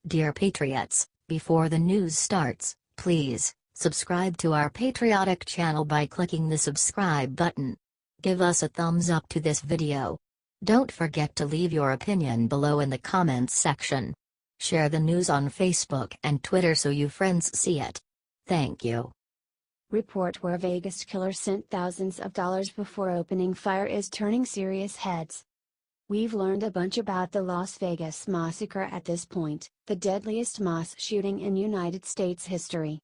Dear Patriots, before the news starts, please subscribe to our patriotic channel by clicking the subscribe button. Give us a thumbs up to this video. Don't forget to leave your opinion below in the comments section. Share the news on Facebook and Twitter so your friends see it. Thank you. Report where Vegas killer sent thousands of dollars before opening fire is turning serious heads. We've learned a bunch about the Las Vegas massacre at this point, the deadliest mass shooting in United States history.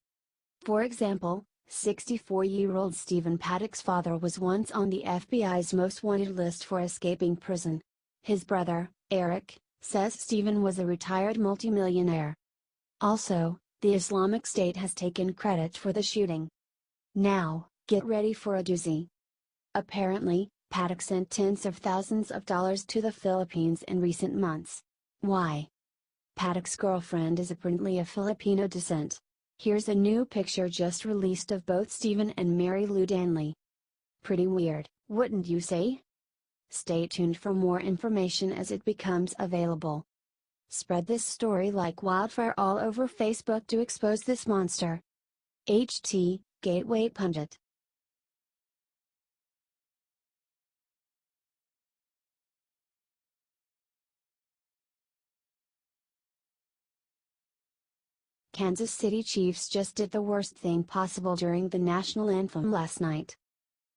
For example, 64-year-old Stephen Paddock's father was once on the FBI's most wanted list for escaping prison. His brother, Eric, says Stephen was a retired multi-millionaire. Also, the Islamic State has taken credit for the shooting. Now, get ready for a doozy. Apparently, Paddock sent tens of thousands of dollars to the Philippines in recent months. Why? Paddock's girlfriend is apparently of Filipino descent. Here's a new picture just released of both Stephen and Marilou Danley. Pretty weird, wouldn't you say? Stay tuned for more information as it becomes available. Spread this story like wildfire all over Facebook to expose this monster. HT, Gateway Pundit. Kansas City Chiefs just did the worst thing possible during the national anthem last night.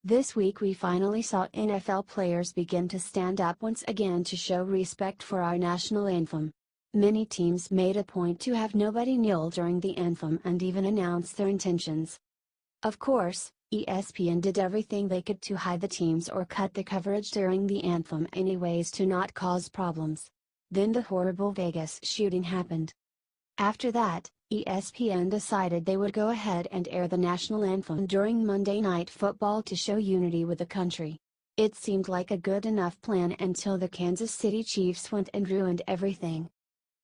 This week we finally saw NFL players begin to stand up once again to show respect for our national anthem. Many teams made a point to have nobody kneel during the anthem and even announce their intentions. Of course, ESPN did everything they could to hide the teams or cut the coverage during the anthem anyways to not cause problems. Then the horrible Vegas shooting happened. After that, ESPN decided they would go ahead and air the national anthem during Monday Night Football to show unity with the country. It seemed like a good enough plan until the Kansas City Chiefs went and ruined everything.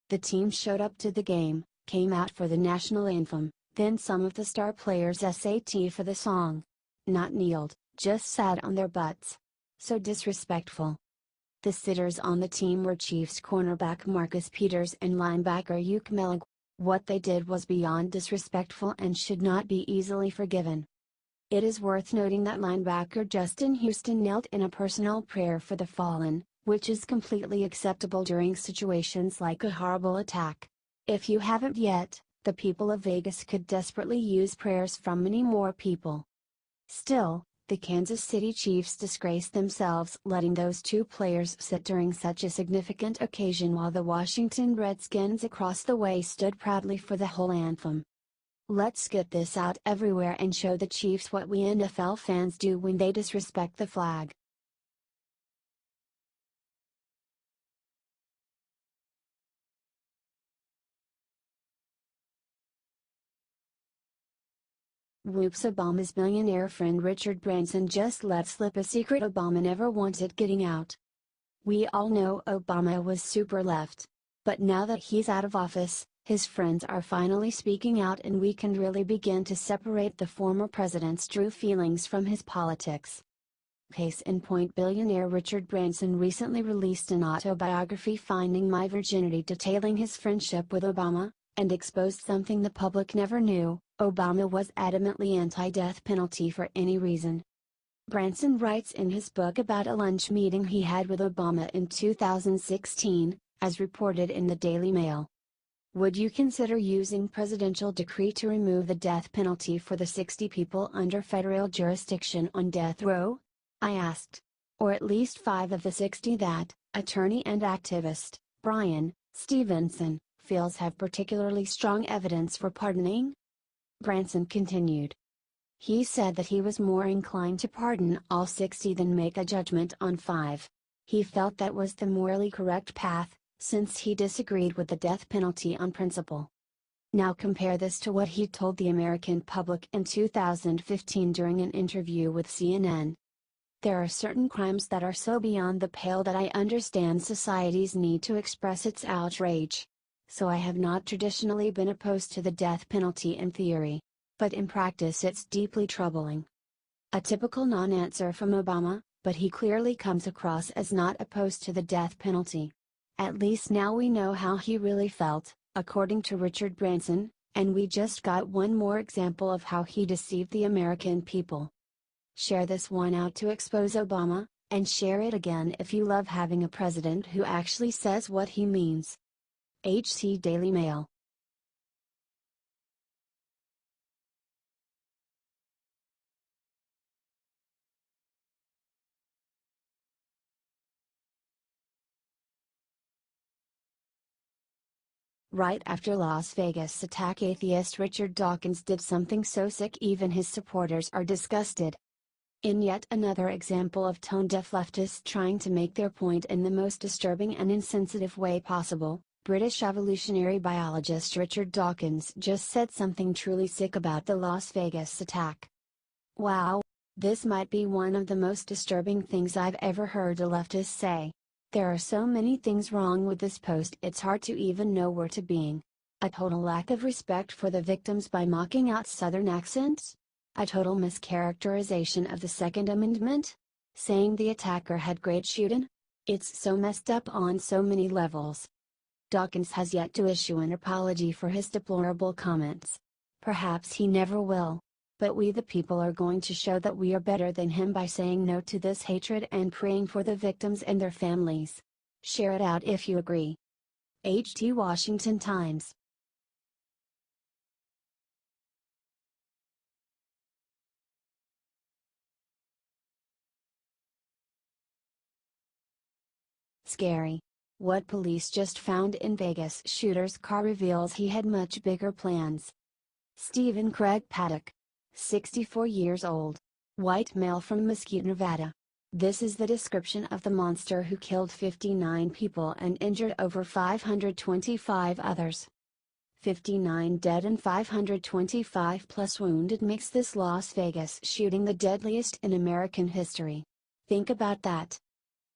The team showed up to the game, came out for the national anthem, then some of the star players SAT for the song. Not kneeled, just sat on their butts. So disrespectful. The sitters on the team were Chiefs cornerback Marcus Peters and linebacker Uke Melag. What they did was beyond disrespectful and should not be easily forgiven. It is worth noting that linebacker Justin Houston knelt in a personal prayer for the fallen, which is completely acceptable during situations like a horrible attack. If you haven't yet, the people of Vegas could desperately use prayers from many more people. Still, the Kansas City Chiefs disgraced themselves letting those two players sit during such a significant occasion while the Washington Redskins across the way stood proudly for the whole anthem. Let's get this out everywhere and show the Chiefs what we NFL fans do when they disrespect the flag. Whoops, Obama's millionaire friend Richard Branson just let slip a secret Obama never wanted getting out. We all know Obama was super left. But now that he's out of office, his friends are finally speaking out and we can really begin to separate the former president's true feelings from his politics. Case in point, billionaire Richard Branson recently released an autobiography, Finding My Virginity, detailing his friendship with Obama, and exposed something the public never knew: Obama was adamantly anti-death penalty for any reason. Branson writes in his book about a lunch meeting he had with Obama in 2016, as reported in the Daily Mail. Would you consider using presidential decree to remove the death penalty for the 60 people under federal jurisdiction on death row? I asked. Or at least 5 of the 60 that, attorney and activist, Brian Stevenson, feels have particularly strong evidence for pardoning? Branson continued. He said that he was more inclined to pardon all 60 than make a judgment on 5. He felt that was the morally correct path, since he disagreed with the death penalty on principle. Now compare this to what he told the American public in 2015 during an interview with CNN. There are certain crimes that are so beyond the pale that I understand society's need to express its outrage. So I have not traditionally been opposed to the death penalty in theory. But in practice it's deeply troubling. A typical non-answer from Obama, but he clearly comes across as not opposed to the death penalty. At least now we know how he really felt, according to Richard Branson, and we just got one more example of how he deceived the American people. Share this one out to expose Obama, and share it again if you love having a president who actually says what he means. HT Daily Mail. Right after Las Vegas attack, atheist Richard Dawkins did something so sick even his supporters are disgusted. In yet another example of tone-deaf leftists trying to make their point in the most disturbing and insensitive way possible, British evolutionary biologist Richard Dawkins just said something truly sick about the Las Vegas attack. Wow! This might be one of the most disturbing things I've ever heard a leftist say. There are so many things wrong with this post, it's hard to even know where to begin. A total lack of respect for the victims by mocking out Southern accents? A total mischaracterization of the Second Amendment? Saying the attacker had great shooting? It's so messed up on so many levels. Dawkins has yet to issue an apology for his deplorable comments. Perhaps he never will. But we the people are going to show that we are better than him by saying no to this hatred and praying for the victims and their families. Share it out if you agree. HT Washington Times. Scary. What police just found in Vegas shooter's car reveals he had much bigger plans. Stephen Paddock, 64 years old, white male from Mesquite, Nevada. This is the description of the monster who killed 59 people and injured over 525 others. 59 dead and 525 plus wounded makes this Las Vegas shooting the deadliest in American history. Think about that.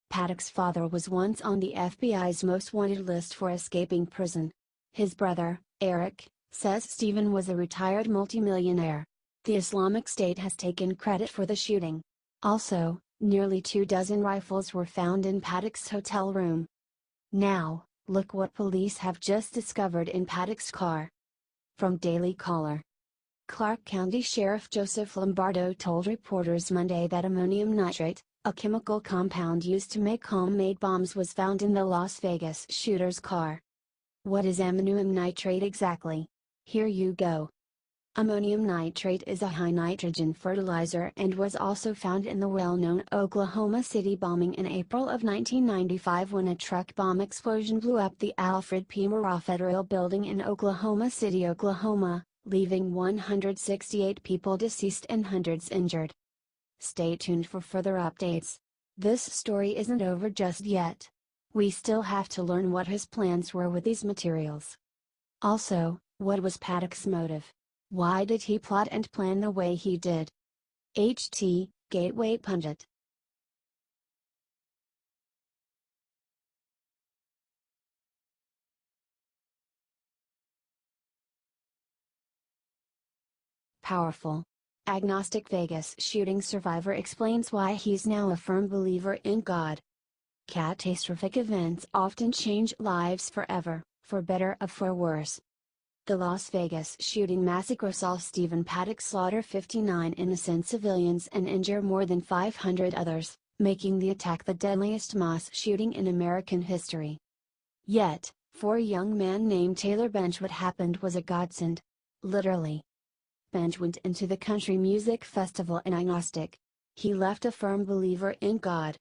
Paddock's father was once on the FBI's most wanted list for escaping prison. His brother, Eric, says Stephen was a retired multi-millionaire. The Islamic State has taken credit for the shooting. Also, nearly 24 rifles were found in Paddock's hotel room. Now, look what police have just discovered in Paddock's car. From Daily Caller. Clark County Sheriff Joseph Lombardo told reporters Monday that ammonium nitrate, a chemical compound used to make homemade bombs, was found in the Las Vegas shooter's car. What is ammonium nitrate exactly? Here you go. Ammonium nitrate is a high nitrogen fertilizer and was also found in the well-known Oklahoma City bombing in April of 1995 when a truck bomb explosion blew up the Alfred P. Murrah Federal Building in Oklahoma City, Oklahoma, leaving 168 people deceased and hundreds injured. Stay tuned for further updates. This story isn't over just yet. We still have to learn what his plans were with these materials. Also, what was Paddock's motive? Why did he plot and plan the way he did? HT, Gateway Pundit. Powerful. Agnostic Vegas shooting survivor explains why he's now a firm believer in God. Catastrophic events often change lives forever, for better or for worse. The Las Vegas shooting massacre saw Stephen Paddock slaughter 59 innocent civilians and injure more than 500 others, making the attack the deadliest mass shooting in American history. Yet, for a young man named Taylor Bench, what happened was a godsend. Literally. Bench went into the country music festival an agnostic. He left a firm believer in God.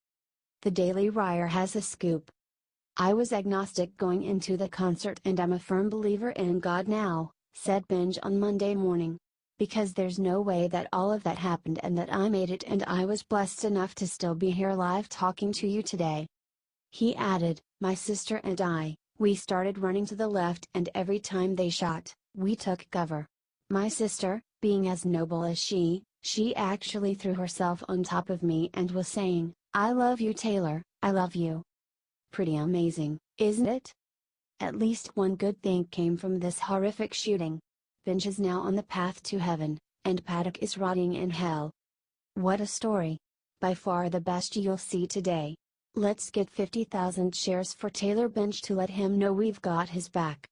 The Daily Wire has a scoop. I was agnostic going into the concert and I'm a firm believer in God now, said Benj on Monday morning. Because there's no way that all of that happened and that I made it, and I was blessed enough to still be here live talking to you today. He added, my sister and I, we started running to the left, and every time they shot, we took cover. My sister, being as noble as she actually threw herself on top of me and was saying, I love you Taylor, I love you. Pretty amazing, isn't it? At least one good thing came from this horrific shooting. Benj is now on the path to heaven, and Paddock is rotting in hell. What a story. By far the best you'll see today. Let's get 50,000 shares for Taylor Benj to let him know we've got his back.